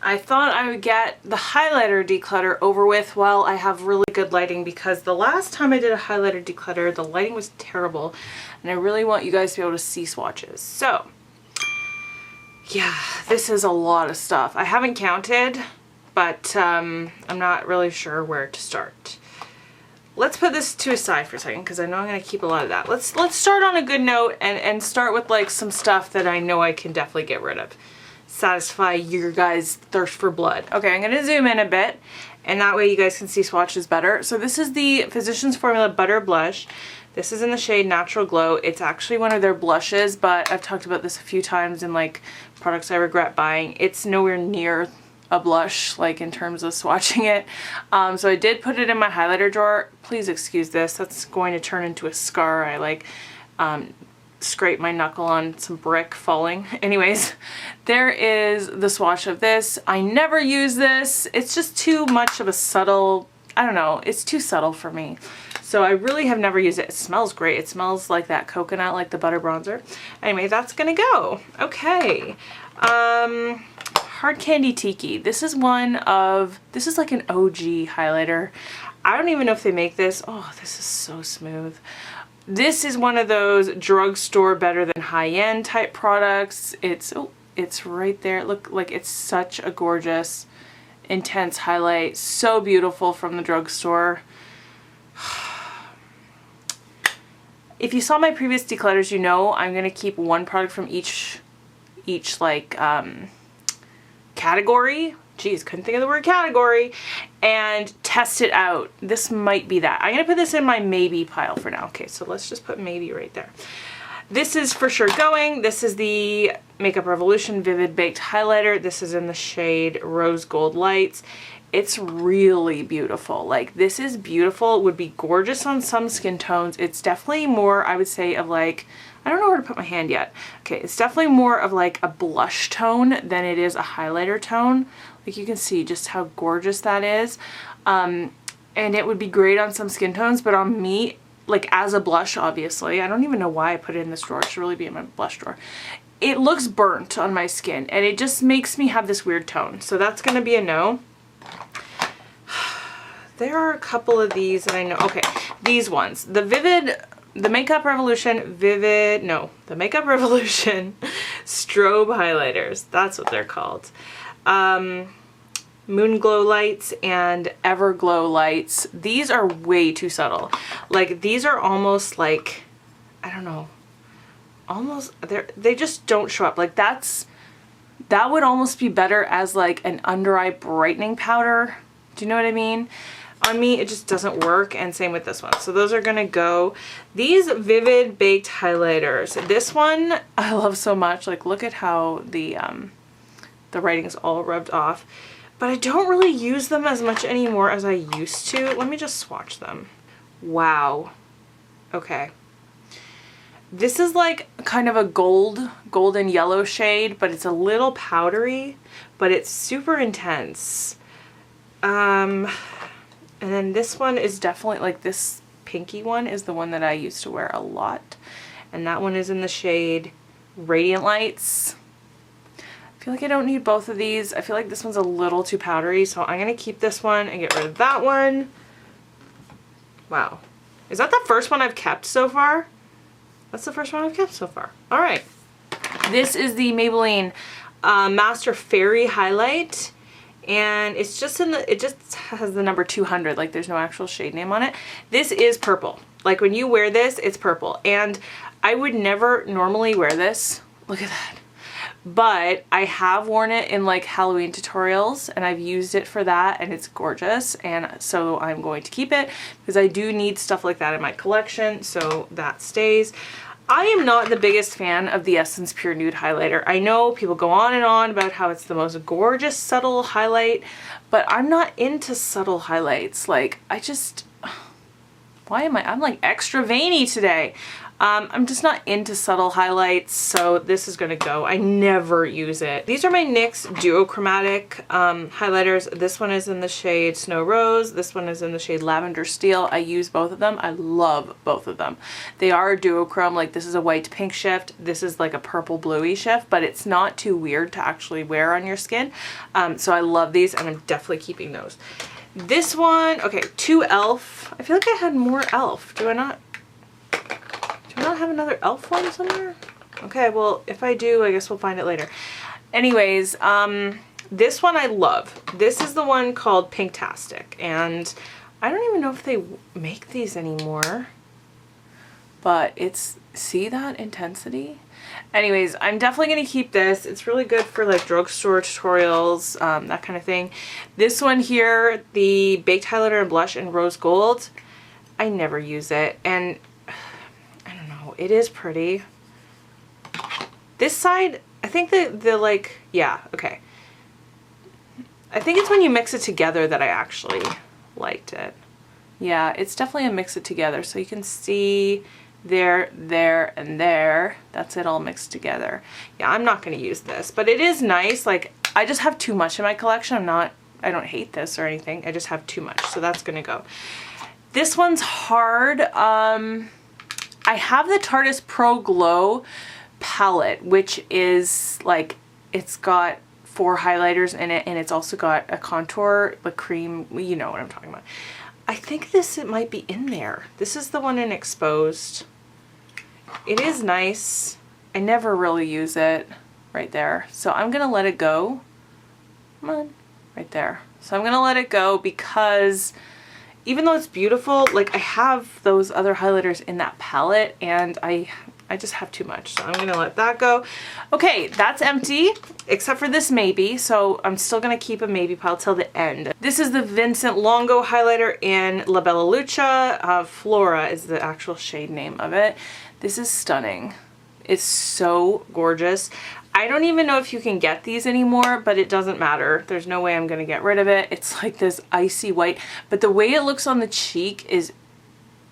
I thought I would get the highlighter declutter over with while I have really good lighting, because the last time I did a highlighter declutter, the lighting was terrible, and I really want you guys to be able to see swatches. So yeah, this is a lot of stuff. I haven't counted, but I'm not really sure where to start. Let's put this to a side for a second because I know I'm going to keep a lot of that. Let's start on a good note and start with like some stuff that I know I can definitely get rid of. Satisfy your guys' thirst for blood. Okay, I'm going to zoom in a bit, and that way you guys can see swatches better. So this is the Physicians Formula Butter Blush. This is in the shade Natural Glow. It's actually one of their blushes, but I've talked about this a few times in like products I regret buying. It's nowhere near a blush, like in terms of swatching it. So I did put it in my highlighter drawer. Please excuse this. That's going to turn into a scar. I like scraped my knuckle on some brick falling. Anyways, there is the swatch of this. I never use this. It's just too much of a subtle, I don't know, it's too subtle for me. So I really have never used it. It smells great. It smells like that coconut, like the butter bronzer. Anyway, that's gonna go. Okay. Hard Candy Tiki. This is like an OG highlighter. I don't even know if they make this. Oh, this is so smooth. This is one of those drugstore better than high-end type products. It's right there. Look, like it's such a gorgeous, intense highlight. So beautiful from the drugstore. If you saw my previous declutters, you know I'm gonna keep one product from each like category. Jeez, couldn't think of the word category, and test it out. This might be that. I'm gonna put this in my maybe pile for now. Okay, so let's just put maybe right there. This is for sure going. This is the Makeup Revolution Vivid Baked Highlighter. This is in the shade Rose Gold Lights. It's really beautiful. Like, this is beautiful. It would be gorgeous on some skin tones. It's definitely more, I would say, of like, I don't know where to put my hand yet. Okay, it's definitely more of like a blush tone than it is a highlighter tone. Like, you can see just how gorgeous that is. And it would be great on some skin tones, but on me, like as a blush, obviously, I don't even know why I put it in this drawer. It should really be in my blush drawer. It looks burnt on my skin, and it just makes me have this weird tone. So that's gonna be a no. There are a couple of these that I know. Okay, these ones. The Makeup Revolution Strobe Highlighters. That's what they're called. Moon Glow Lights and Everglow Lights. These are way too subtle. Like, these are almost like, I don't know, almost, they just don't show up. Like, that would almost be better as like an under eye brightening powder. Do you know what I mean? On me, it just doesn't work, and same with this one. So those are gonna go. These Vivid Baked Highlighters. This one I love so much. Like, look at how the writing's all rubbed off. But I don't really use them as much anymore as I used to. Let me just swatch them. Wow. Okay. This is like kind of a golden yellow shade, but it's a little powdery, but it's super intense. And then this one is definitely, like, this pinky one is the one that I used to wear a lot. And that one is in the shade Radiant Lights. I feel like I don't need both of these. I feel like this one's a little too powdery, so I'm going to keep this one and get rid of that one. Wow. Is that the first one I've kept so far? That's the first one I've kept so far. All right. This is the Maybelline Master Fairy Highlight. And it's just it just has the number 200, like there's no actual shade name on it. This is purple. Like, when you wear this, it's purple. And I would never normally wear this. Look at that. But I have worn it in like Halloween tutorials, and I've used it for that, and it's gorgeous. And so I'm going to keep it because I do need stuff like that in my collection, so that stays. I am not the biggest fan of the Essence Pure Nude Highlighter. I know people go on and on about how it's the most gorgeous subtle highlight, but I'm not into subtle highlights. Like, I'm like extra veiny today. I'm just not into subtle highlights, so this is gonna go. I never use it. These are my NYX duochromatic highlighters. This one is in the shade Snow Rose. This one is in the shade Lavender Steel. I use both of them. I love both of them. They are duochrome. Like, this is a white pink shift. This is like a purple bluey shift, but it's not too weird to actually wear on your skin. So I love these, and I'm definitely keeping those. This one, okay, 2 e.l.f. I feel like I had more e.l.f. Do I not? Do I not have another e.l.f. one somewhere? Okay, well, if I do, I guess we'll find it later. Anyways, this one I love. This is the one called Pinktastic, and I don't even know if they make these anymore, but it's, see that intensity? Anyways, I'm definitely going to keep this. It's really good for like drugstore tutorials, that kind of thing. This one here, the Baked Highlighter and Blush in Rose Gold, I never use it, and I don't know, it is pretty. This side, I think the like, yeah, okay. I think it's when you mix it together that I actually liked it. Yeah, it's definitely a mix it together, so you can see there, there, and there. That's it all mixed together. Yeah, I'm not going to use this, but it is nice. Like, I just have too much in my collection. I don't hate this or anything. I just have too much, so that's going to go. This one's hard. I have the Tarte's Pro Glow palette, which is like, it's got 4 highlighters in it, and it's also got a contour, the cream, you know what I'm talking about. I think this, it might be in there. This is the one in Exposed. It is nice. I never really use it right there. So I'm gonna let it go. Come on, right there. So I'm gonna let it go because even though it's beautiful, like I have those other highlighters in that palette and I just have too much, so I'm gonna let that go. Okay, that's empty, except for this maybe, so I'm still gonna keep a maybe pile till the end. This is the Vincent Longo highlighter in La Bella Luce. Flora is the actual shade name of it. This is stunning. It's so gorgeous. I don't even know if you can get these anymore, but it doesn't matter. There's no way I'm gonna get rid of it. It's like this icy white, but the way it looks on the cheek is,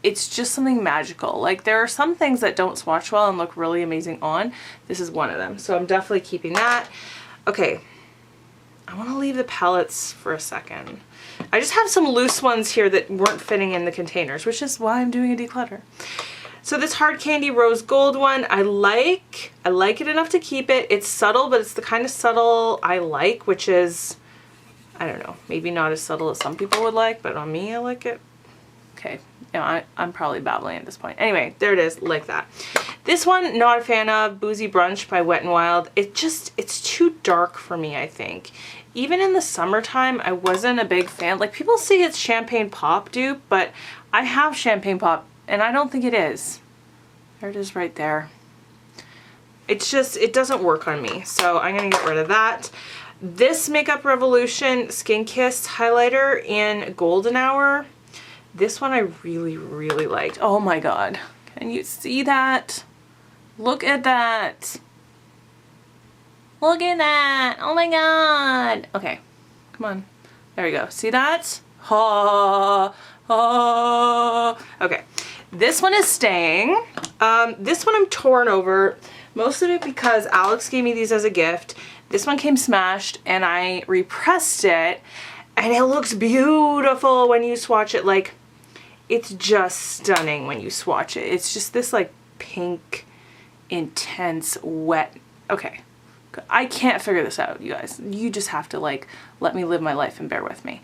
it's just something magical. Like, there are some things that don't swatch well and look really amazing on. This is one of them. So I'm definitely keeping that. Okay, I want to leave the palettes for a second. I just have some loose ones here that weren't fitting in the containers, which is why I'm doing a declutter. So this Hard Candy Rose Gold one, I like it enough to keep it. It's subtle, but it's the kind of subtle I like, which is, I don't know, maybe not as subtle as some people would like, but on me, I like it. Okay, you know, I'm probably babbling at this point. Anyway, there it is, like that. This one, not a fan of, Boozy Brunch by Wet n Wild. It's too dark for me, I think. Even in the summertime, I wasn't a big fan. Like, people say it's Champagne Pop dupe, but I have Champagne Pop, and I don't think it is. There it is right there. It's just, it doesn't work on me, so I'm gonna get rid of that. This Makeup Revolution Skin Kiss highlighter in Golden Hour. This one I really, really liked. Oh my god. Can you see that? Look at that. Look at that. Oh my god. Okay. Come on. There we go. See that? Oh, oh. Okay. This one is staying. This one I'm torn over. Most of it because Alex gave me these as a gift. This one came smashed and I repressed it. And it looks beautiful when you swatch it. Like, it's just stunning when you swatch it. It's just this like pink, intense, wet. Okay, I can't figure this out, you guys. You just have to like let me live my life and bear with me.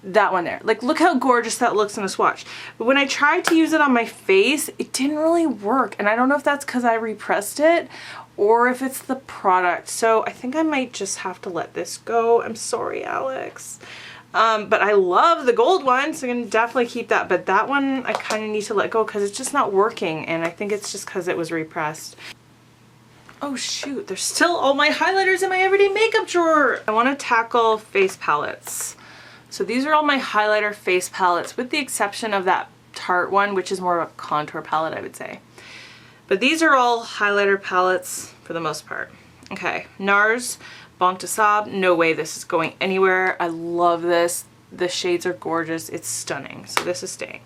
That one there, like, look how gorgeous that looks in a swatch. But when I tried to use it on my face, it didn't really work. And I don't know if that's because I repressed it or if it's the product. So I think I might just have to let this go. I'm sorry, Alex. But I love the gold one, so I'm going to definitely keep that. But that one I kind of need to let go because it's just not working. And I think it's just because it was repressed. Oh shoot, there's still all my highlighters in my everyday makeup drawer. I want to tackle face palettes. So these are all my highlighter face palettes with the exception of that Tarte one, which is more of a contour palette, I would say. But these are all highlighter palettes for the most part. Okay, NARS Banque de Sable, no way this is going anywhere. I love this. The shades are gorgeous. It's stunning. So this is staying.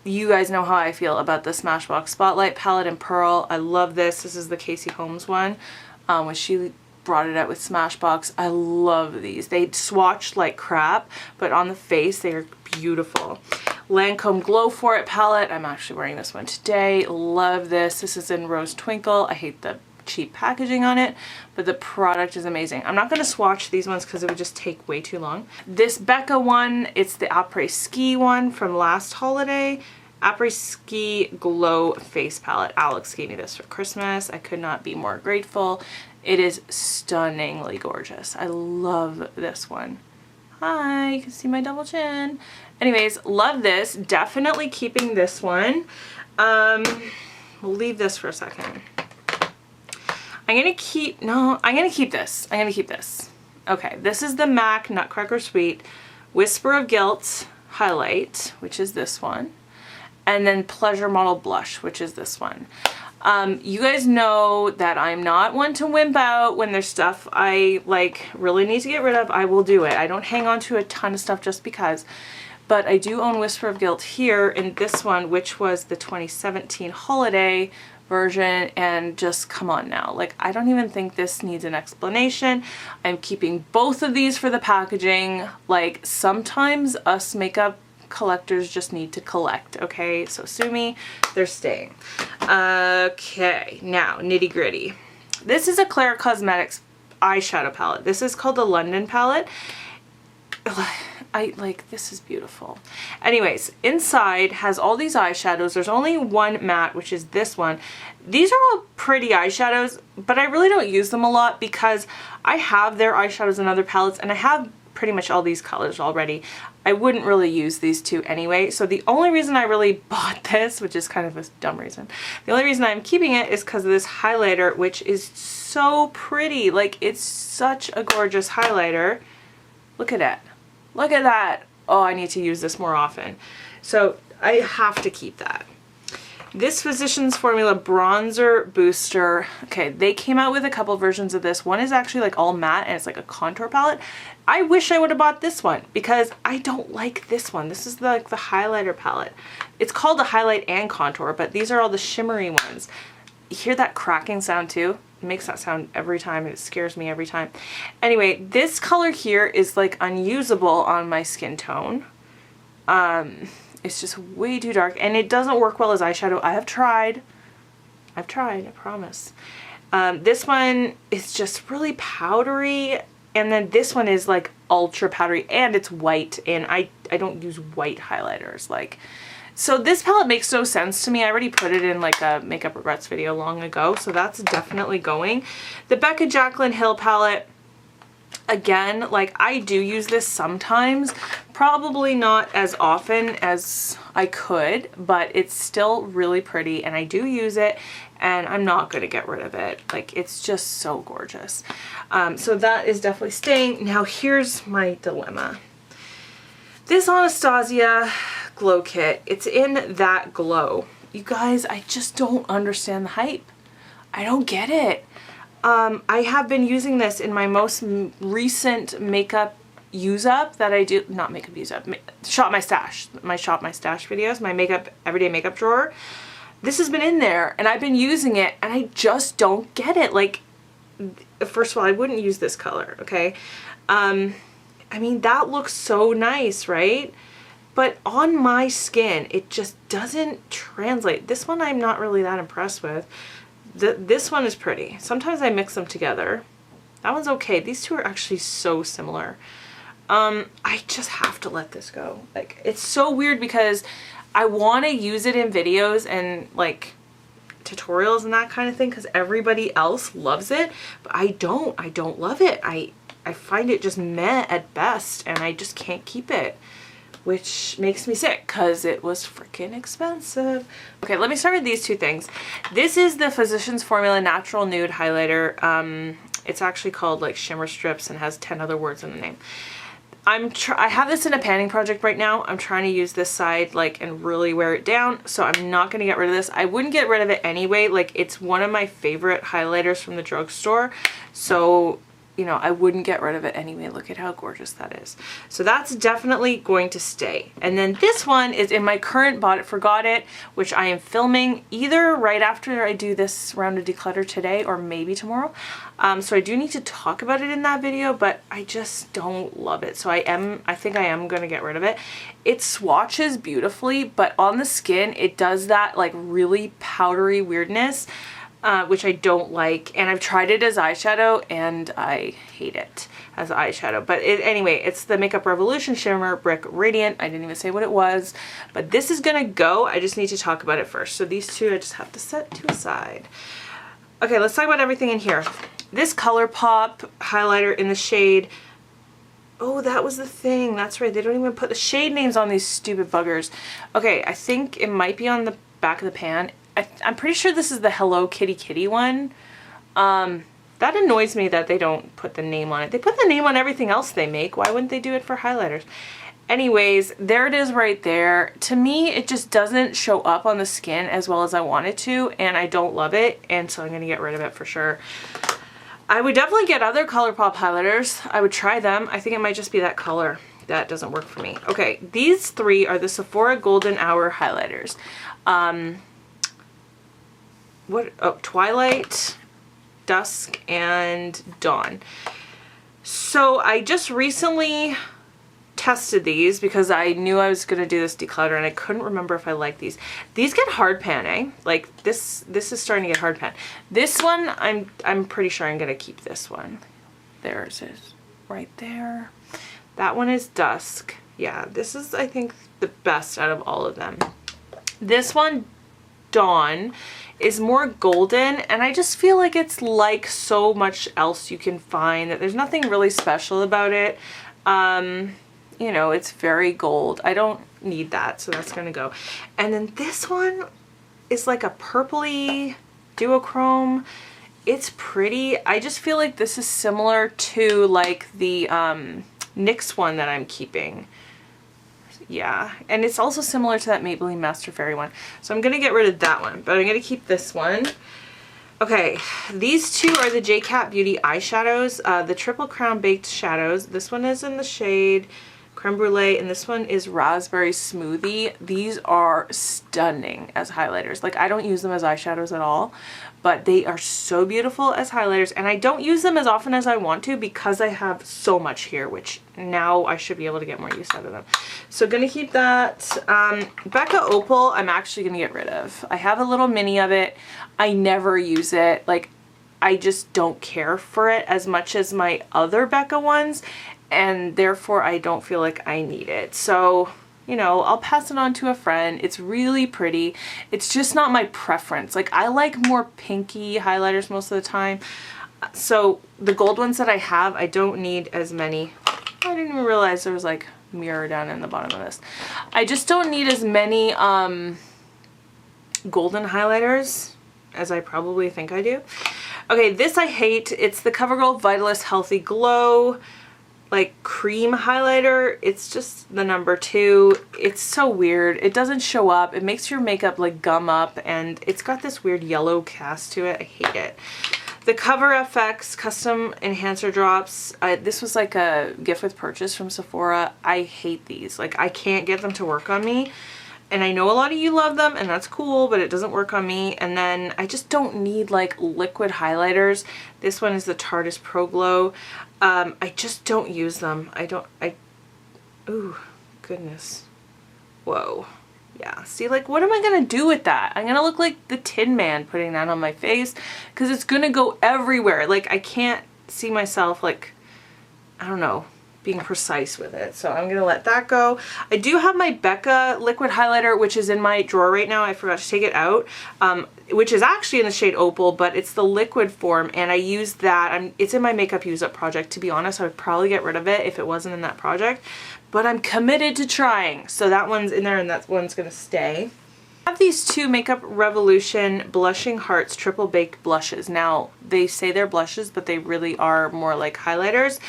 you guys know how I feel about the Smashbox Spotlight palette in Pearl. I love this. This is the Casey Holmes one, when she brought it out with Smashbox. I love these. They swatched like crap, but on the face they are beautiful. Lancome Glow For It palette. I'm actually wearing this one today. Love this. This is in Rose Twinkle. I hate the cheap packaging on it, but the product is amazing. I'm not going to swatch these ones because it would just take way too long. This Becca one, it's the Après Ski one from last holiday. Après Ski Glow Face Palette. Alex gave me this for Christmas. I could not be more grateful. It is stunningly gorgeous. I love this one. Hi, you can see my double chin. Anyways, love this. Definitely keeping this one. We'll leave this for a second. I'm gonna keep this. I'm gonna keep this. Okay, this is the MAC Nutcracker Suite Whisper of Guilt highlight, which is this one. And then Pleasure Model Blush, which is this one. You guys know that I'm not one to wimp out. When there's stuff I like really need to get rid of, I will do it. I don't hang on to a ton of stuff just because. But I do own Whisper of Guilt here in this one, which was the 2017 holiday version, and just come on now. Like, I don't even think this needs an explanation. I'm keeping both of these for the packaging. Like, sometimes us makeup collectors just need to collect, okay? So sue me, they're staying. Okay, now nitty gritty. This is a Claire Cosmetics eyeshadow palette. This is called the London palette. This is beautiful. Anyways, inside has all these eyeshadows. There's only one matte, which is this one. These are all pretty eyeshadows, but I really don't use them a lot because I have their eyeshadows in other palettes and I have pretty much all these colors already. I wouldn't really use these two anyway. So the only reason I really bought this, which is kind of a dumb reason, the only reason I'm keeping it is because of this highlighter, which is so pretty. Like, it's such a gorgeous highlighter. Look at it. Look at that. Oh, I need to use this more often. So I have to keep that. This Physicians Formula Bronzer Booster. Okay, they came out with a couple versions of this. One is actually like all matte and it's like a contour palette. I wish I would have bought this one because I don't like this one. This is like the highlighter palette. It's called the highlight and contour, but these are all the shimmery ones. You hear that cracking sound too? It makes that sound every time and it scares me every time. Anyway, this color here is like unusable on my skin tone. It's just way too dark and it doesn't work well as eyeshadow. I have tried, I promise. This one is just really powdery, and then this one is like ultra powdery and it's white, and I don't use white highlighters. Like, so this palette makes no sense to me. I already put it in like a makeup regrets video long ago, so that's definitely going. The Becca Jaclyn Hill palette, again, like, I do use this sometimes, probably not as often as I could, but it's still really pretty and I do use it and I'm not going to get rid of it. Like, it's just so gorgeous. So that is definitely staying. Now here's my dilemma. This Anastasia Glow Kit, it's in That Glow. You guys, I just don't understand the hype. I don't get it. I have been using this in my most recent makeup use up that I do, not makeup use up, shop my stash videos, my makeup, everyday makeup drawer. This has been in there and I've been using it and I just don't get it. Like, first of all, I wouldn't use this color, okay? I mean, that looks so nice, right? But on my skin, it just doesn't translate. This one I'm not really that impressed with. This one is pretty. Sometimes I mix them together. That one's okay. These two are actually so similar. I just have to let this go. Like, it's so weird because I want to use it in videos and like tutorials and that kind of thing because everybody else loves it, but I don't love it. I find it just meh at best and I just can't keep it, which makes me sick because it was freaking expensive. Okay, let me start with these two things. This is the Physicians Formula Natural Nude Highlighter. It's actually called like Shimmer Strips and has 10 other words in the name. I have this in a panning project right now. I'm trying to use this side like and really wear it down, so I'm not going to get rid of this. I wouldn't get rid of it anyway. Like, it's one of my favorite highlighters from the drugstore, so you know, I wouldn't get rid of it anyway. Look at how gorgeous that is. So that's definitely going to stay. And then this one is in my current Bought It Forgot It, which I am filming either right after I do this round of declutter today or maybe tomorrow. So I do need to talk about it in that video, but I just don't love it. So I think I am going to get rid of it. It swatches beautifully, but on the skin, it does that like really powdery weirdness, which I don't like. And I've tried it as eyeshadow and I hate it as eyeshadow. But anyway, it's the Makeup Revolution Shimmer Brick Radiant. I didn't even say what it was, but this is gonna go. I just need to talk about it first. So these two I just have to set to aside. Okay, let's talk about everything in here. This ColourPop highlighter in the shade, oh, that was the thing. That's right. They don't even put the shade names on these stupid buggers. Okay, I think it might be on the back of the pan. I'm pretty sure this is the Hello Kitty Kitty one. That annoys me that they don't put the name on it. They put the name on everything else they make. Why wouldn't they do it for highlighters? Anyways, there it is right there. To me, it just doesn't show up on the skin as well as I want it to, and I don't love it, and so I'm going to get rid of it for sure. I would definitely get other ColourPop highlighters. I would try them. I think it might just be that color that doesn't work for me. Okay, these three are the Sephora Golden Hour highlighters. Twilight, Dusk, and Dawn. So I just recently tested these because I knew I was going to do this declutter and I couldn't remember if I liked these. These get hard pan, eh? Like this is starting to get hard pan. This one, I'm pretty sure I'm going to keep this one. There's it right there. That one is Dusk. Yeah, this is, I think, the best out of all of them. This one, Dawn, is more golden, and I just feel like it's like so much else you can find, that there's nothing really special about it. You know, it's very gold. I don't need that, so that's gonna go. And then this one is like a purpley duochrome. It's pretty. I just feel like this is similar to like the NYX one that I'm keeping. Yeah, and it's also similar to that Maybelline Master Fairy one. So I'm going to get rid of that one, but I'm going to keep this one. Okay, these two are the J-Cat Beauty eyeshadows, the Triple Crown Baked Shadows. This one is in the shade Creme Brulee, and this one is Raspberry Smoothie. These are stunning as highlighters. Like, I don't use them as eyeshadows at all, but they are so beautiful as highlighters, and I don't use them as often as I want to because I have so much here, which now I should be able to get more use out of them. So gonna keep that. Becca Opal, I'm actually gonna get rid of. I have a little mini of it. I never use it. Like, I just don't care for it as much as my other Becca ones, and therefore I don't feel like I need it. So, you know, I'll pass it on to a friend. It's really pretty. It's just not my preference. Like, I like more pinky highlighters most of the time. So the gold ones that I have, I don't need as many. I didn't even realize there was like mirror down in the bottom of this. I just don't need as many golden highlighters as I probably think I do. Okay, this I hate. It's the CoverGirl Vitalist Healthy Glow like cream highlighter. It's just the number 2. It's so weird. It doesn't show up. It makes your makeup like gum up, and it's got this weird yellow cast to it. I hate it. The Cover FX Custom Enhancer Drops. This was like a gift with purchase from Sephora. I hate these. Like, I can't get them to work on me. And I know a lot of you love them, and that's cool, but it doesn't work on me. And then I just don't need like liquid highlighters. This one is the Tarte Pro Glow. I just don't use them. Ooh, goodness. Whoa. Yeah, see, like, what am I gonna do with that? I'm gonna look like the Tin Man putting that on my face, because it's gonna go everywhere. Like, I can't see myself, like, I don't know, being precise with it. So I'm gonna let that go. I do have my Becca liquid highlighter, which is in my drawer right now. I forgot to take it out, which is actually in the shade Opal, but it's the liquid form, and I use that. It's in my makeup use up project. To be honest, I would probably get rid of it if it wasn't in that project, but I'm committed to trying. So that one's in there, and that one's gonna stay. I have these two Makeup Revolution Blushing Hearts Triple Baked Blushes. Now, they say they're blushes, but they really are more like highlighters.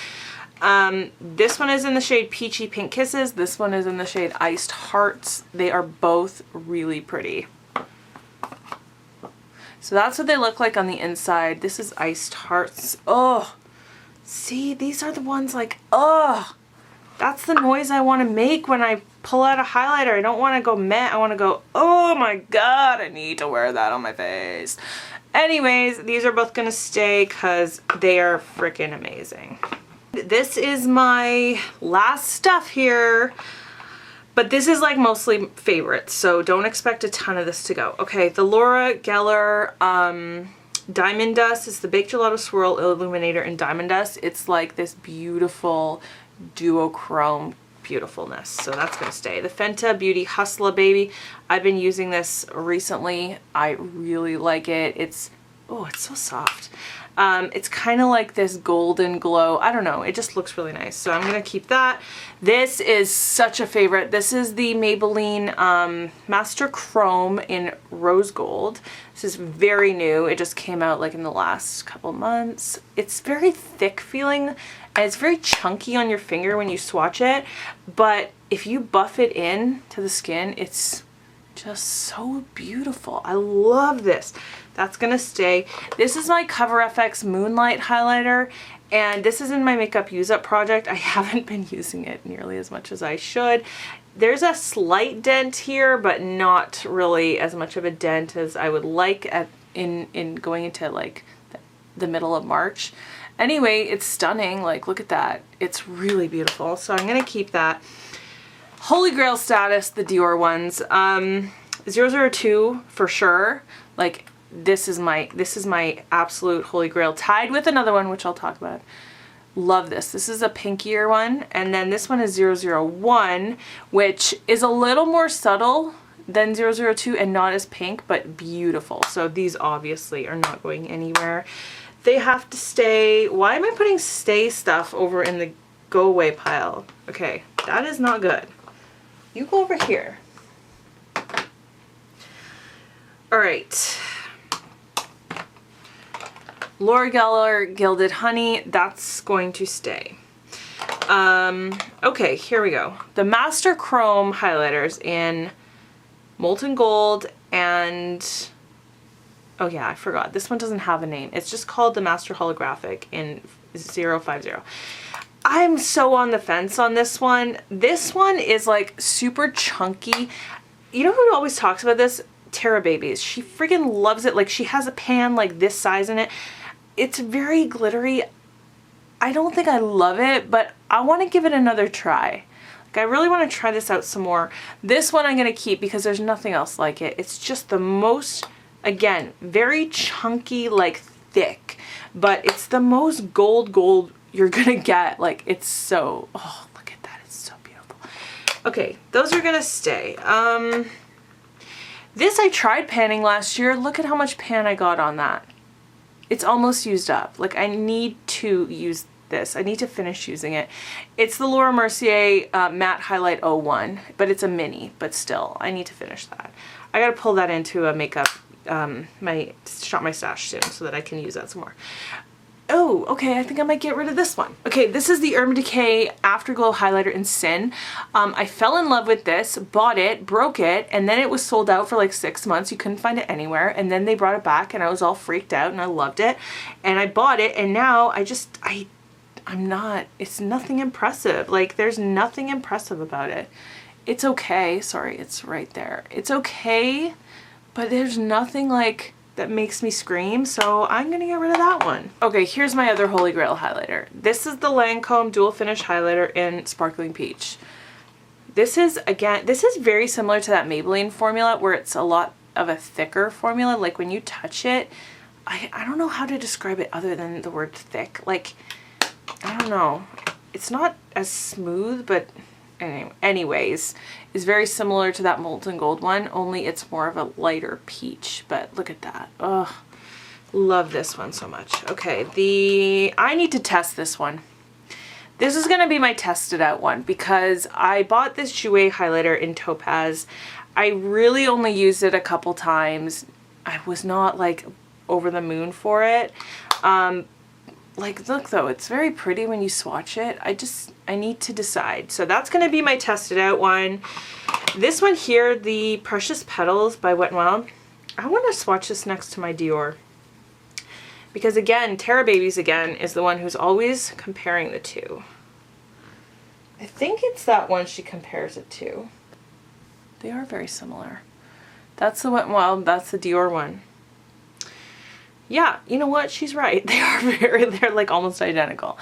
This one is in the shade Peachy Pink Kisses. This one is in the shade Iced Hearts. They are both really pretty. So that's what they look like on the inside. This is Iced Hearts. Oh, See, these are the ones like, ugh, that's the noise I want to make when I pull out a highlighter. I don't want to go matte. I want to go, oh my God, I need to wear that on my face. Anyways, these are both going to stay because they are freaking amazing. This is my last stuff here, but this is like mostly favorites, so don't expect a ton of this to go. Okay, the Laura Geller Diamond Dust is the Baked Gelato Swirl Illuminator in Diamond Dust. It's like this beautiful duochrome beautifulness, so that's gonna stay. The Fenty Beauty Hustla Baby, I've been using this recently. I really like it. It's, oh, it's so soft. It's kind of like this golden glow. I don't know, it just looks really nice, so I'm gonna keep that. This is such a favorite. This is the Maybelline Master Chrome in Rose Gold. This is very new. It just came out like in the last couple months. It's very thick feeling and it's very chunky on your finger when you swatch it, but if you buff it in to the skin, it's just so beautiful. I love this. That's gonna stay. This is my Cover FX Moonlight highlighter, and this is in my makeup use up project. I haven't been using it nearly as much as I should. There's a slight dent here, but not really as much of a dent as I would like in going into like the middle of March. Anyway, it's stunning. Like, look at that. It's really beautiful. So I'm gonna keep that. Holy Grail status, the Dior ones. 002 for sure. Like, this is my absolute Holy Grail, tied with another one which I'll talk about. Love this. This is a pinkier one, and then this one is 001, which is a little more subtle than 002 and not as pink, but beautiful. So these obviously are not going anywhere. They have to stay. Why am I putting stay stuff over in the go away pile? Okay, that is not good. You go over here. All right. Laura Geller Gilded Honey, that's going to stay. Okay, here we go. The Master Chrome highlighters in Molten Gold and, oh yeah, I forgot. This one doesn't have a name. It's just called the Master Holographic in 050. I'm so on the fence on this one. This one is like super chunky. You know who always talks about this? Tara Babies. She freaking loves it. Like, she has a pan like this size in it. It's very glittery. I don't think I love it, but I want to give it another try. Like, I really want to try this out some more. This one I'm going to keep because there's nothing else like it. It's just the most, again, very chunky, like thick, but it's the most gold you're going to get. Like, it's so, oh, look at that. It's so beautiful. Okay, those are going to stay. This I tried panning last year. Look at how much pan I got on that. It's almost used up. Like, I need to use this. I need to finish using it. It's the Laura Mercier Matte Highlight 01, but it's a mini, but still, I need to finish that. I gotta pull that into a makeup, my stash soon so that I can use that some more. Oh, okay, I think I might get rid of this one. Okay, this is the Urban Decay Afterglow Highlighter in Sin. I fell in love with this, bought it, broke it, and then it was sold out for like 6 months. You couldn't find it anywhere, and then they brought it back, and I was all freaked out, and I loved it. And I bought it, and now I'm not, it's nothing impressive. Like, there's nothing impressive about it. It's okay, sorry, it's right there. It's okay, but there's nothing like that makes me scream, so I'm gonna get rid of that one. Okay, here's my other Holy Grail highlighter. This is the Lancome Dual Finish Highlighter in Sparkling Peach. This is, again, this is very similar to that Maybelline formula where it's a lot of a thicker formula. Like, when you touch it, I don't know how to describe it other than the word thick. Like, I don't know. It's not as smooth, but anyways, is very similar to that Molten Gold one, only it's more of a lighter peach. But look at that. Ugh, love this one so much. Okay, I need to test this one. This is gonna be my tested out one because I bought this Jouer highlighter in Topaz. I really only used it a couple times. I was not like over the moon for it. Like, look though, it's very pretty when you swatch it. I need to decide. So that's going to be my tested out one. This one here, the Precious Petals by Wet n Wild. I want to swatch this next to my Dior. Because again, Tara Babies again is the one who's always comparing the two. I think it's that one she compares it to. They are very similar. That's the one, well, that's the Dior one. Yeah, you know what? She's right. They're like almost identical.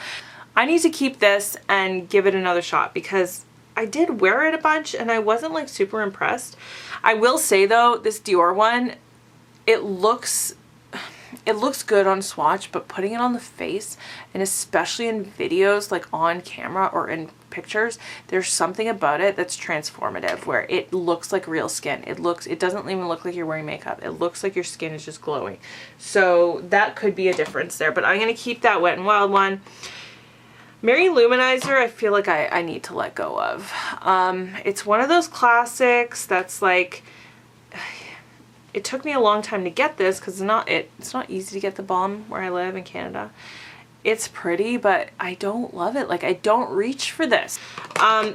I need to keep this and give it another shot because I did wear it a bunch and I wasn't like super impressed. I will say though, this Dior one, it looks good on swatch, but putting it on the face, and especially in videos, like on camera or in pictures, there's something about it that's transformative where it looks like real skin. It doesn't even look like you're wearing makeup. It looks like your skin is just glowing. So that could be a difference there, but I'm going to keep that Wet n Wild one. Mary Luminizer, I feel like I need to let go of. It's one of those classics that's like, it took me a long time to get this because it's not easy to get the balm where I live in Canada. It's pretty, but I don't love it. Like, I don't reach for this.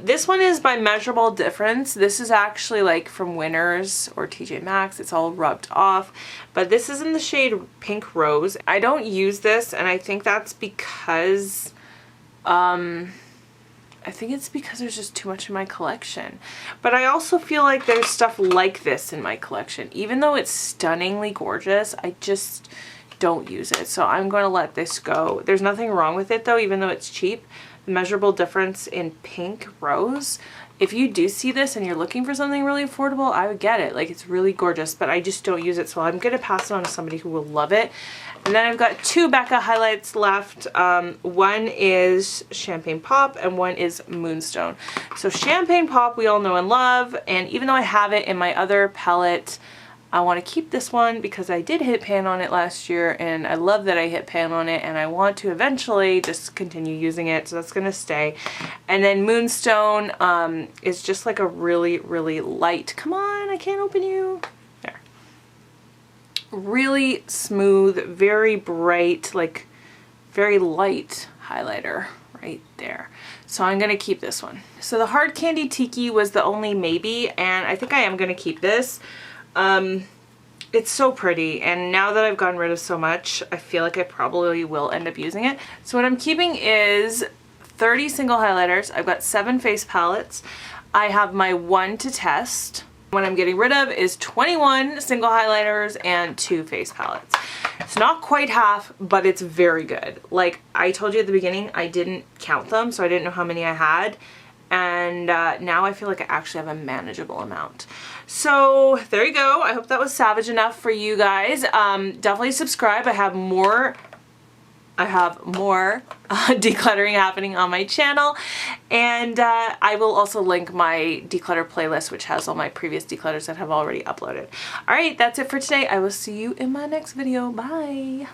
This one is by Measurable Difference. This is actually like from Winners or TJ Maxx. It's all rubbed off, but this is in the shade Pink Rose. I don't use this, and I think that's because I think it's because there's just too much in my collection. But I also feel like there's stuff like this in my collection. Even though it's stunningly gorgeous, I just don't use it. So I'm going to let this go. There's nothing wrong with it though, even though it's cheap. The Measurable Difference in Pink Rose. If you do see this and you're looking for something really affordable, I would get it. Like, it's really gorgeous, but I just don't use it. So I'm going to pass it on to somebody who will love it. And then I've got two Becca highlights left. One is Champagne Pop and one is Moonstone. So Champagne Pop we all know and love, and even though I have it in my other palette, I want to keep this one because I did hit pan on it last year and I love that I hit pan on it, and I want to eventually just continue using it, so that's going to stay. And then Moonstone is just like a really, really light, come on, I can't open you. There. Really smooth, very bright, like very light highlighter right there. So I'm going to keep this one. So the Hard Candy Tiki was the only maybe, and I think I am going to keep this. It's so pretty, and now that I've gotten rid of so much, I feel like I probably will end up using it. So what I'm keeping is 30 single highlighters. I've got 7 face palettes. I have my 1 to test. What I'm getting rid of is 21 single highlighters and 2 face palettes. It's not quite half, but it's very good. Like I told you at the beginning, I didn't count them, so I didn't know how many I had. And now I feel like I actually have a manageable amount. So there you go. I hope that was savage enough for you guys. Definitely subscribe. I have more decluttering happening on my channel, and I will also link my declutter playlist, which has all my previous declutters that have already uploaded. All right, that's it for today. I will see you in my next video. Bye.